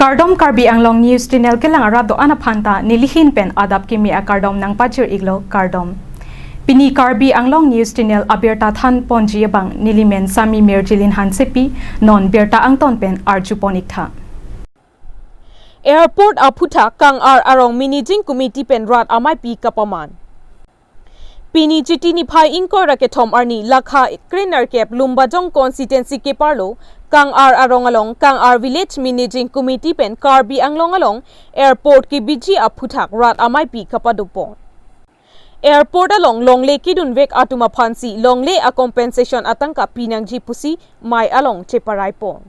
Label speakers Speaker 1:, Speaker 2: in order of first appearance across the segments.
Speaker 1: Kardom Karbi Anglong News Channel ke lang arado anaphanta nilihin pen adap kimi a kardom nang pachir iglo kardom. Pini Karbi Anglong News Channel aberta than ponji bang nilimen sami merjilin hansepi non berta angton pen arjuponik tha.
Speaker 2: Airport aputha kang arong managing committee pen rat amai pi kapaman. Pini chiti ni phai inko rakethom arni lakha cleaner cap lumbajong constituency ke parlo kang arong along kang village managing committee pen Karbi Anglong along airport ki biji aphuthak rat amai pi kapadupon. Airport along longle kidun vek atuma phansi longle a compensation atangka pinangji pusi mai along cheparai pon.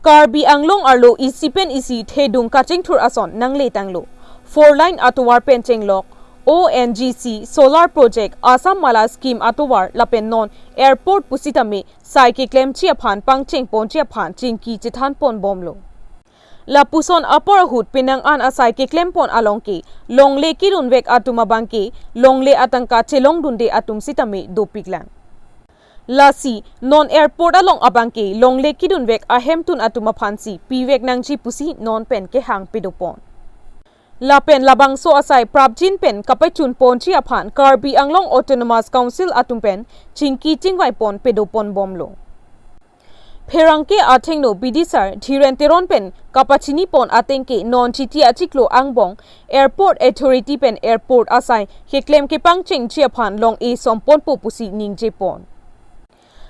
Speaker 2: Karbi Anglong arlo isipen isi thedung kaching thur ason nangle tanglo 4-line atuwar pencheng lok ONGC solar project Assam Mala scheme atuwar lapen non airport pusitame saiki claim chia phan pangcheng pon chia phan chingki chithan pon bomlo la puson apor hut pinang an asai ke claim pon alongke longle kirun vek atuma bangke longle atangka chelong dunde atum sitame dopiklang Lasi non airport along abangke longle kidun vek ahemtun atuma phansi pivek nangji pusi non pen ke hang pedopon La pen labang so asai prabjin pen kapachun pon chi aphan Karbi Anglong Autonomous Council atumpen chingki chingwai pon pedopon bomlo Pherangke athengno bidisar dhirenteron pen kapachini pon atengke non chiti achiklo angbong airport authority pen airport asai heklem ke pangching chi aphan long e sompon po pusi ningje pon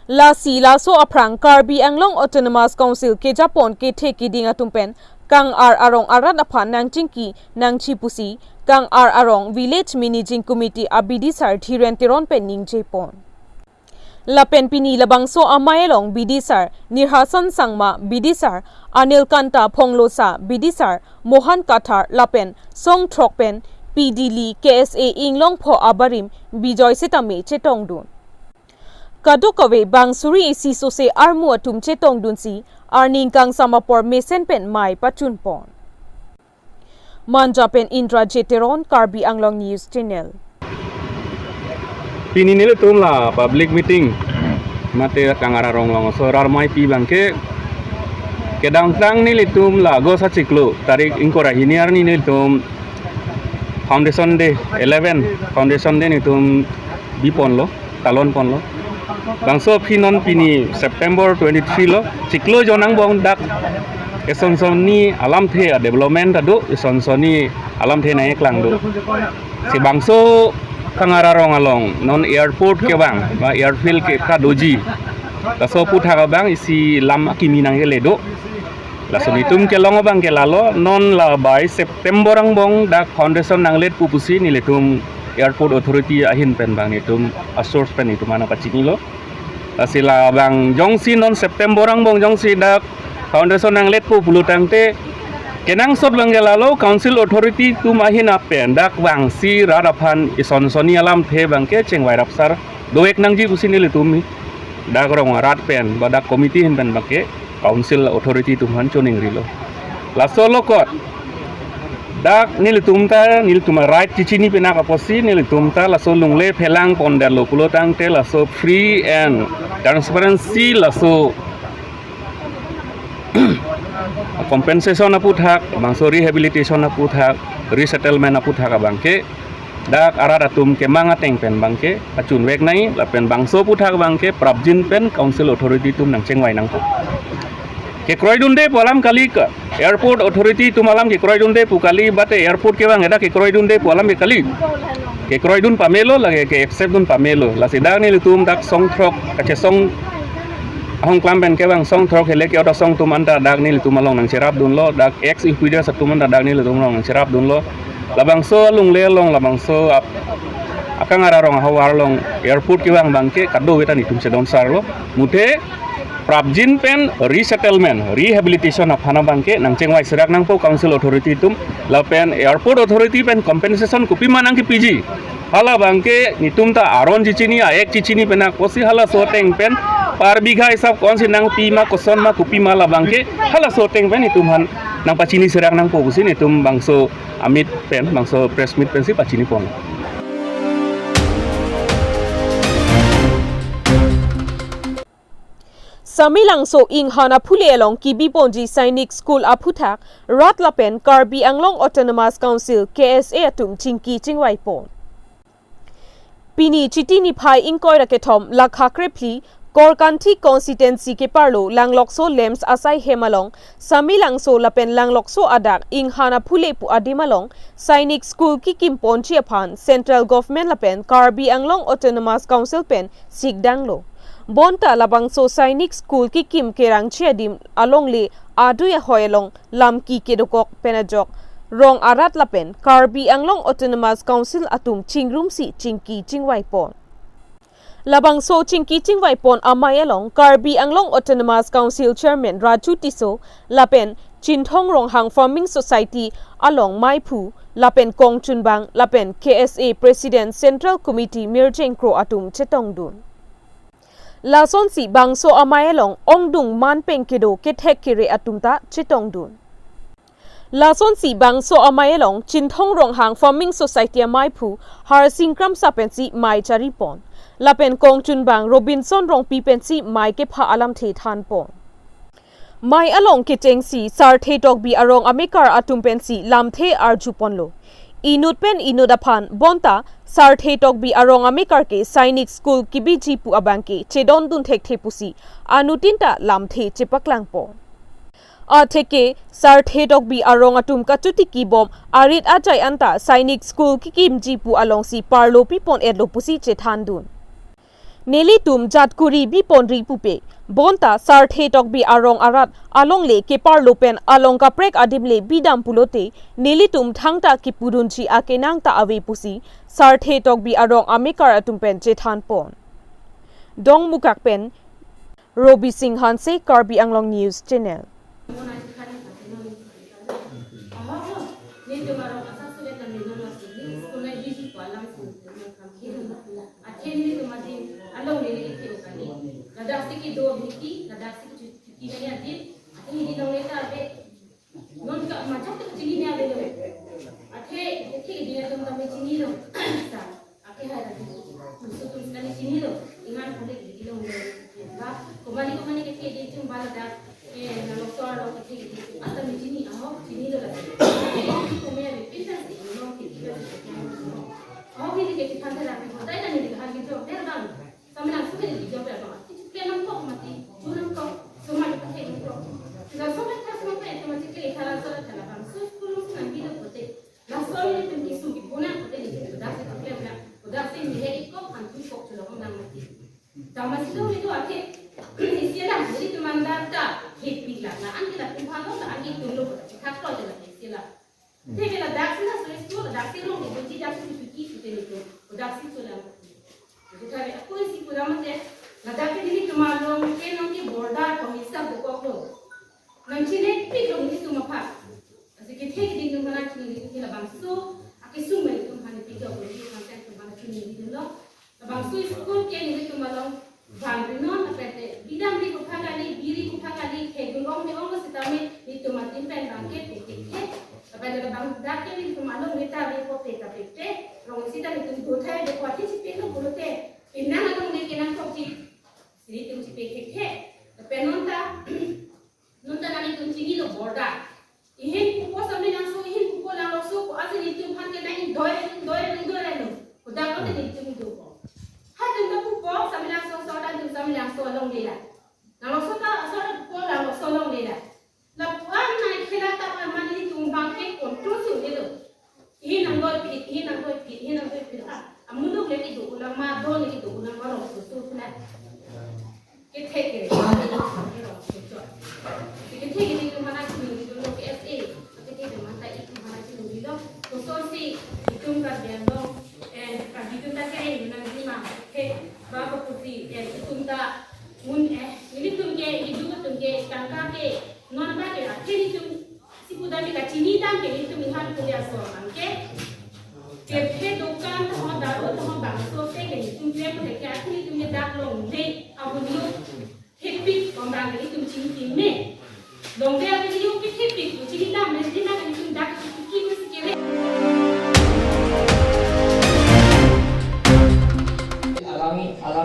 Speaker 2: La si la so aprang Karbi Anglong Autonomous Council ke Japon ke theki dinga tumpen kang arong arat aphan nangchingki nangchi pusi kang arong village managing committee abidi sar dhirenteron pen ningje pon Lapen pini labangso amayelong bidisar nirhasan sangma bidisar anil kanta phonglosa bidisar mohan kathar lapen song thokpen pdli ksa inglong pho abarim bijoy setame chetongdun Kadukawe bangsuri isi sose armu atum chetongdun si arning kang samapor mesen pen mai pachun pon Manja pen Indra Jeteron Karbi Anglong News Channel
Speaker 3: Pini nila tumla public meeting mate kangara ronglong sorar mai pi bangke kedang tang nila tumla go sa ciklo tarik ingkora hiniar ni nila tum foundation day 11 foundation day ni tum bipon lo talon pon lo bangso pinon pini September 23 lo ciklo jonang bong dak esonsoni alam the development adu esonsoni alam the naik lang do si bangso kangararong along non airport ke bang ba airfield ke kadoji laso putha ka bang isi lam kiminang ke ledo laso nitum ke long bang ke lalo non la by September ang bong dak foundation nang let pupusi ni letum airport authority ahin pen bang nitum source pen itu mana pacini lo lasila bang jongsi non September ang bong jongsi dak foundation nang let pu pulutangte Kenang sot lalo council authority tu mahin apen dak wang si rarapan isonsoni alam the bangke cengwai rapsar doek nang ji pusin ile tumi dak rong rat pen badak committee hin pen bangke council authority tu han choning rilo la solo kot dak nil tumta nil tuma right cichini pena ka posi nil tumta la so lungle phelang ponder lo pulotang te la so free and transparency la so compensation aputhak bangso rehabilitation aputhak resettlement aputhak bangke dak aradatum ke mangateng pen bangke achun wek nai la pen bangso puthak bangke prabjin pen council authority tum nang chengwai nang ko ke kroidunde polam kali ka airport authority tumalam ke kroidunde pukali bate airport ke bang eda ke kroidunde polam ke kali ke kroidun pamelo lage ke accept dun pamelo la sidang ni lutum dak song throk ka song Ahong klamben ke bang song throk hele ke oda song tumanda dak ni tumalong nang serap dun lo dak ex equidor sa tumanda dak ni tumalong nang serap dun lo labang so lung lelong labang so akang ararong hawar long airport ke bang bangke kado weta ni tum sedon sar lo mute prabjin pen resettlement rehabilitation aphana bangke nang chengwai serak nang po council authority tum la pen airport authority pen compensation kupi manang ki pg hala bangke nitum ta aron cicini a ek cicini pena kosi hala soteng pen par bigha hisab kon si nang pima koson ma kupi mala bangke hala soteng pen itum han nang pacini serak nang po kusin itum bangso amit pen bangso press meet pen si pacini pon
Speaker 2: Samilang so ing hana phule along kibi ponji Sainik School aputhak Ratlapen Karbi Anglong Autonomous Council KSA atum chingki chingwai pon. Pini chiti ni phai inkoi rakethom lakha krepli Korkanthi constituency ke parlo langlokso lems asai hemalong Samilangso lapen langlokso adak ing hana phule pu adimalong Sainik School ki kimpon chiaphan Central Government lapen Karbi Anglong Autonomous Council pen sigdanglo. Bonta labangso Sainik School ki kim kerang chiadim along le aduya hoyalong lam ki kedokok penajok rong arat lapen Karbi Anglong Autonomous Council atum chingrum si chingki chingwai pon. Labangso chingki chingwai pon amayalong Karbi Anglong Autonomous Council Chairman Raju Tiso lapen Chinthong Ronghang Farming Society along Maipu lapen Kong Chunbang lapen KSA President Central Committee Mirjeng Kro atum chetongdun. Lason si bangso amayalong ongdung manpeng kedo kethek kire atumta chitongdun. Lason si bangso amayalong Chinthong Ronghang Farming Society Maipu har singkram sapensi mai charipon. Lapen Kong Chunbang Robinson Rongpi pensi mai ke pha alam the than pon. Mai along kiteng si sar the tok bi arong amikar atum pensi lam the arjupon lo. Inut pen inudaphan bonta sar the tok bi arong amikar ke Sainik School kibiji pu abangke chedon dun thek the pusi anutinta lam the chepaklang pon. A theke sar the tok bi arong atum kachuti ki bom arit ajai anta Sainik School kikimji pu along si parlo pi pon edlo pusi che than dun. Neli tum jatkuri bi pondri pupe bonta sar the tok bi arong arat along le ke parlo pen along ka prek adimle bidam pulote neli tum thangta ki purunchi akenang ta awe pusi sar the tok bi arong amikar atum pen che than pon. Dong mukak pen Robi Singh Hanse Karbi Anglong News Channel.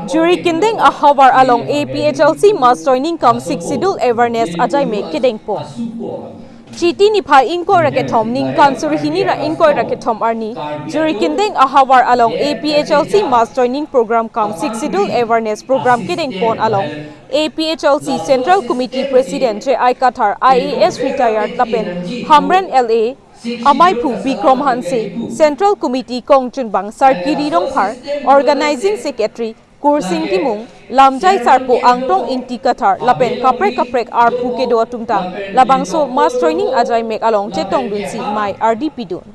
Speaker 2: Jury kinding a hawar along APHLC mass joining come 6 schedule awareness ajai make kideng po. Chiti ni phai inko raketom ning kansuri hinira inko raketom arni jury kinding a hawar along APHLC mass joining program come 6 schedule awareness program kideng pon along APHLC Central Committee President J.I. Kathar IAS retired Lapen Hamren LA Amai Phu Bikrom Hanse Central Committee Kong Chunbang Sarkiri Rongphar Organizing Secretary Kursing Timung Lamjai Sarpo Angtong Inti Kathar Lapen Kaprek Arpu Kedo Tumta Labangso Mass Training Ajai Mek Along Chetong Dunsi Mai RDP Dun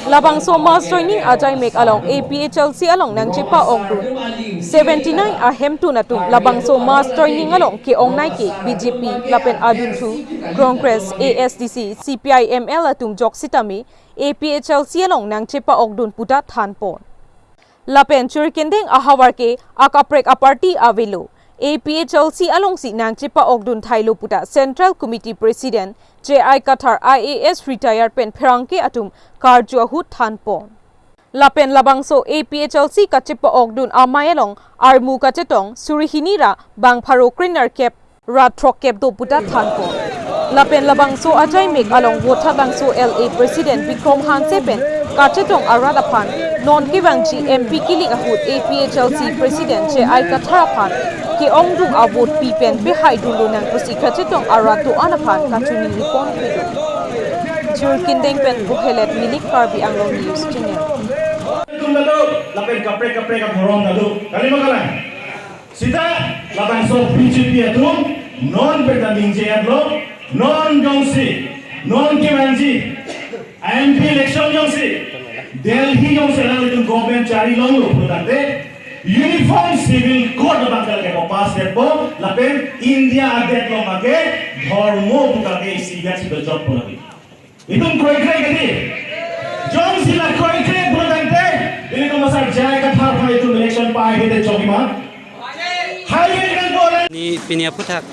Speaker 2: Labangso Mass Training Ajai Mek Along APHLC Along Nang Chipa Ong Dun 79 Ahem Tunatum Labangso Mass Training Along Ke Ong Naike BJP Lapen Adun Thu Congress ASDC CPIML Atum Jok Sitami APHLC Along Nang Chipa Ong Dun Puta Thanpon Lapen churikendeng ahawar ke akaprek aparti avelo APHLC along si nang chipa ogdun thailo puta Central Committee President J.I. Kathar IAS retired pen pherangke atum karjo hut thanpon Lapen labangso APHLC ka chipa ogdun amayalong armu ka chetong surihinira bang pharo cleaner cap ratrok cap do puta thanpon Lapen labangso ajai mek along wotha bangso LA President Bikrom Hansepen ka chetong aradapan non kivangchi MP kiling ahut APHLC President J.I. Katharapan ki ongdung avot pipen behai dulo nang kusika chetong arato anapan kachuni ripon pido jur kindeng pen bukhelet milik karbi anglong news channel
Speaker 4: Tumalo lapen kapre ka borom dadu kali makalan sida labang so BJP atum non berdanding jadlo non jongsi non kimanji MP election jongsi Delhi jongsi lalu itu government cari long lo produkte uniform civil code bakal ke pas depo lapen India adet lo make dharmo buka ke civil civil job lagi itu koi gadi jom sila koi produkte ini ko masar jaya ka thar phai itu election pa ke jogi ma hai kan bola
Speaker 5: ni pinia putak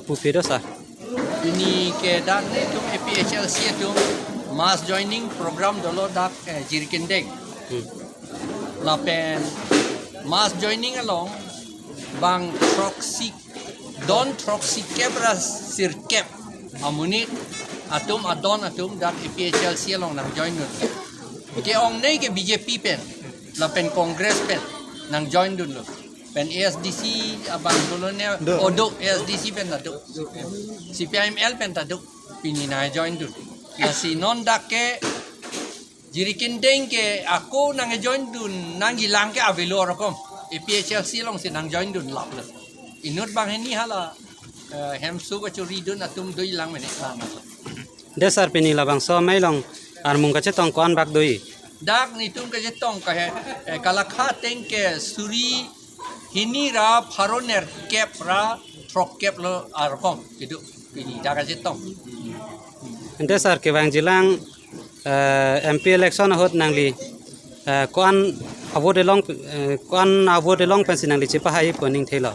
Speaker 5: pupedo sa
Speaker 6: ini ke dan itu APHLC itu mass joining program dolo dak jirkindeng lapen mass joining along bang troxy don troxy kebra sirkep amuni atum adon atum dak APHLC along nang join dun ke ong nei ke BJP pen lapen congress pen nang join dun lo pen ASDC abang dulu ne odok ASDC pen taduk CPIML pen taduk pini na join dun na si non dakke jirikindeng ke aku nang join dun nang gilang ke avelo rakom APHLC long si nang join dun lap le inut bang ini hala hemsu ko churi dun atum doi lang mene
Speaker 5: desar pini labang so mai long armung ka chetong kon bak doi
Speaker 6: dak ni tum ke jetong ka he kalakha teng ke suri hinira pharoner kepra trok kep lo arkom kidu pini dak jetong
Speaker 5: desar ke bang jilang MP election hot nangli kon avode long pensi nangli chipa hai poning thelo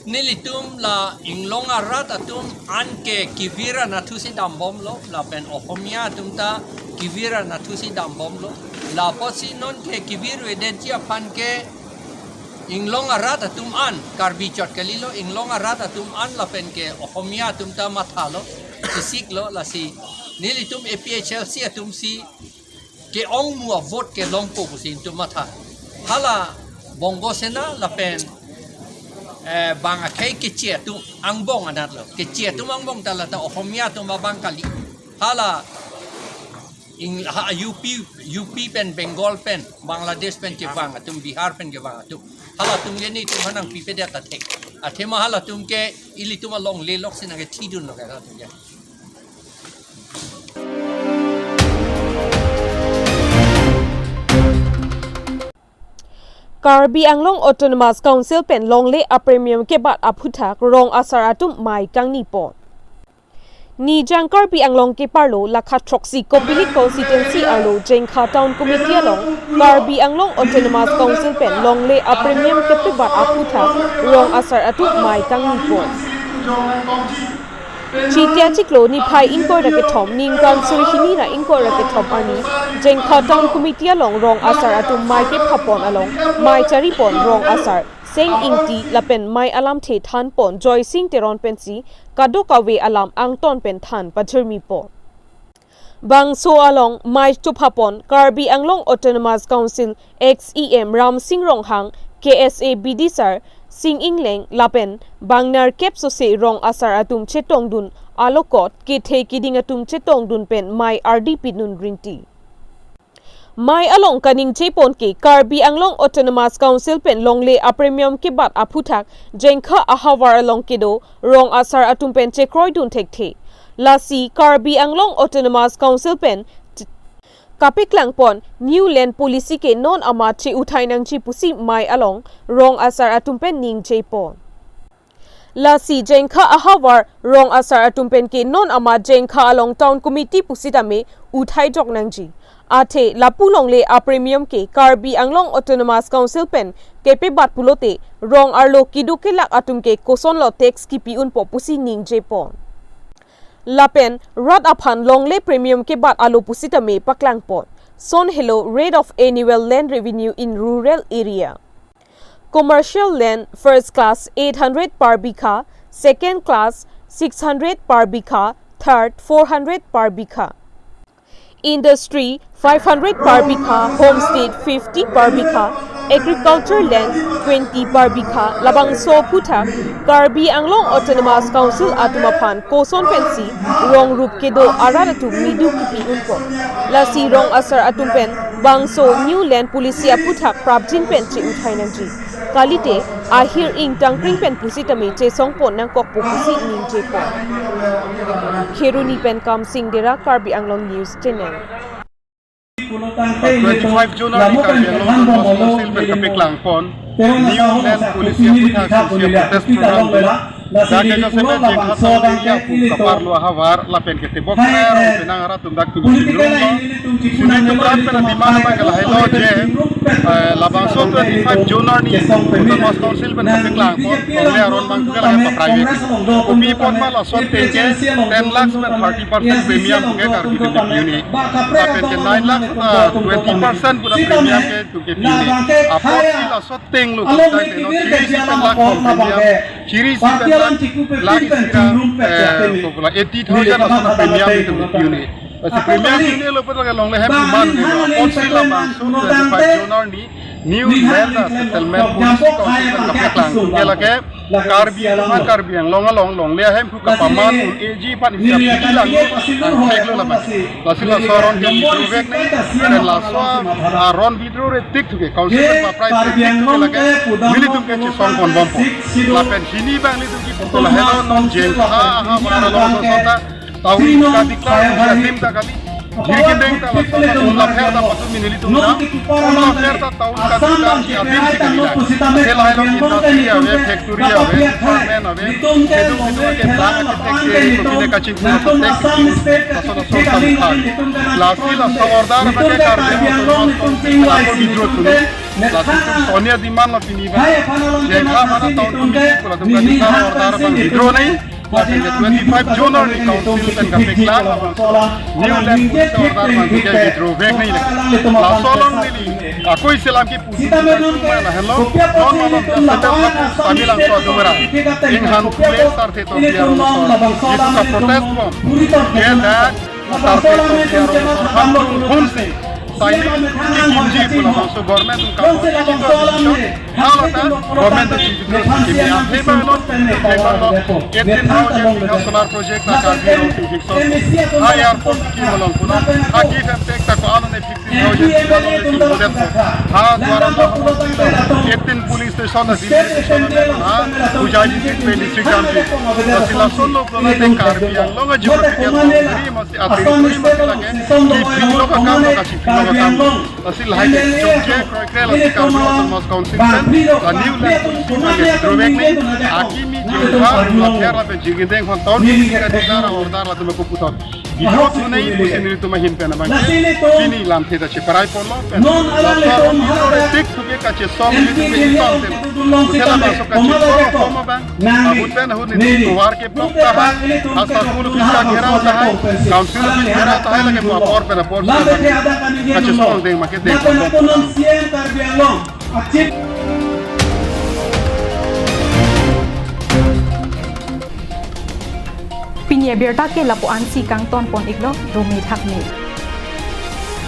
Speaker 6: nilitum la inglong arat atum anke kivira nathusi dambom lo la pen ohomia tumta kivira nathusi dambom lo la posi non ke kivir wedentia pan ke inglong arat atum an karbi chot kelilo inglong arat atum an la pen ke ohomia tumta mathalo kisik lo la si nilitum APHLC atum si ke ong mua vote ke longpo kusin tum matha hala bongo sena la pen bang akai kecil tu angbong adat lo kecil tu angbong tala ta ohomia tu mabang kali hala UP pen Bengal pen Bangladesh pen ke bang atum Bihar pen ke bang atum hala tum geni tu hanang pipe dia ta tek athema hala tum ke ili tu long le lok sina ke thidun lo ka tum ya
Speaker 2: Karbi Anglong Autonomous Council pen longle a premium ke bat aphuthak rong asaratum mai kangni pon ni jang Karbi Anglong ke parlo lakha troxy kopili constituency alo jengkha town committee along Karbi Anglong Autonomous Council pen longle a premium ke bat aphuthak rong asaratum mai kangni pon Chitia chiklo ni phai inko ra ke thom ning kan surhini ra inko ra ke thom ani jengkha town committee along rong asar atum mai ke phapon along mai chari pon rong asar Seng ingti lapen mai alam the than pon joy sing teron pensi kadokawe alam ang ton pen than pajhermi po. Bang so along mai tuphapon Karbi Anglong Autonomous Council XEM Ram Singh Ronghang KSA Bidisar Sing Ingleng lapen bangnar kep so se rong asar atum chetong dun alokot ke the kiding atum chetong dun pen mai RDP nun rinti. Mai along kaning chepon ke Karbi Anglong Autonomous Council pen longle a premium ke bat aphuthak jengkha ahawar along kedo rong asar atum pen chekroi dun thek Lasi Karbi Anglong Autonomous Council pen kapiklang pon new land policy ke non ama che uthai nang chi pusi mai along rong asar atumpen ning che pon. Lasi jengkha ahawar rong asar atumpen ke non ama jengkha along town committee pusitame uthai jok nang ji. Ate lapulong le a premium ke Karbi Anglong Autonomous Council pen kepe bat pulote rong arlo kidukelak atum ke koson lo tax ki piun po pusi ning je pon. Lapen rat uphan longle premium ke bat alo pusitame paklang pot. Son hello rate of annual land revenue in rural area. Commercial land first class 800 per bikha, second class 600 per bikha, third 400 per bikha. Industry 500 per bikha, homestead 50 per bikha, agriculture land 20 per bikha, labang so puthak Karbi Anglong Autonomous Council atumaphan koson pensi rong rup kedo araratu midu kipi unpo. Lasi rong asar atumpen bangso new land policy aputhak prabjin pen che uthai nangji. Kalite ahir ing tangpring pen pusitame che songpon nang kokpo pusi ning che pon. Kheruni pen kam sing dera Karbi Anglong News Channel.
Speaker 7: 25 January Karbi Anglong Council pen kapiklang pon new land policy aputhak se protest program Jaga ka semen jeng hatong dia pu kaparlu ahawar lapen kete bokrer penang ara tundak tu rumah sunai tumrat pena di mana bangala hello je labang so 25 January Autonomous Council pen kapiklang pon oleh aron bang kala ha private upi pon mala so teke 10 lakhs pen 30% premium ke karbi tu unit lapen ke 9 lakhs 20% pura premium ke tu ke unit apot sila so teng lu tak no 3 lakh premium ciri si lagi sira 80,000 asana premium itu unit. Pasti premium unit lo pun long lehem iman gitu. Opsi lah masuk 25 January new land settlement policy council kapeklang. Dia lagi Karbi yang long lehem ku kapaman AG pan siap hilang cek lo lah pasti. Lasil lah soron di Drovek ni dan laswa aron bidro retik tu ke council pa price retik tu ke lagi militum ke cisong kon bompo. Lapen sini bang litum ki betul hello non jail ha mana long sota tahu kadiklar jatim tak kali diri kendeng tak langsung umlah perda patut minilitum na umlah perda tahu kadiklar ki atim si kadiklar selain long industri ave factory ave farmen ave sedung itu ke tanah kita ke kacing pun tek pasal sota bukan lasi la sawardar bagi karbi lapor bidro tu lasi Sonia Diman la piniba jengka mana tahun ini pula tu kadiklar sawardar bang bidro nahi 25 January Council pen kapeklang new land policy order bang ke bidro bek nahi la solong nili aku Islam ki pusi mana hello non malam setelah kami langsung dumera inghan kuliah sarte to biar itu ka protest bom kena sarte to biar hamdun hunsi saya kunci pula masuk government untuk halata government itu kimi heba non solar project na karbi ro fixo airport ki bolong puna aki ftek ta ko anone 50,000 bolong ha dwara etin police station na station na ujaji district amji sila solo plan karbi ang longa jiprotike ngri masi atri masi lage ki pilo ka kam ka chi Hasil hasil jogja kroikrel asli Karbi Autonomous Council la new land policy drovek ni akimi jengha la terra pe jigindeng kon tahun ni ka dikara ordar la tume kuputon Bidro tu nahi pusin ni tu mahin pe na bang fini lam theta che parai pollo pe la tik tu ke ka che som ni tu pe tom te usela masuk ka che som bang abut pe na hud ni tuwar ke blok ta ha asar kul kiska ghera hota hai council pe ghera hota hai lage por pe na por ka che som deng ma ke deng
Speaker 1: mi abirta ke lapuan si kang ton pon iglo do mi thak mi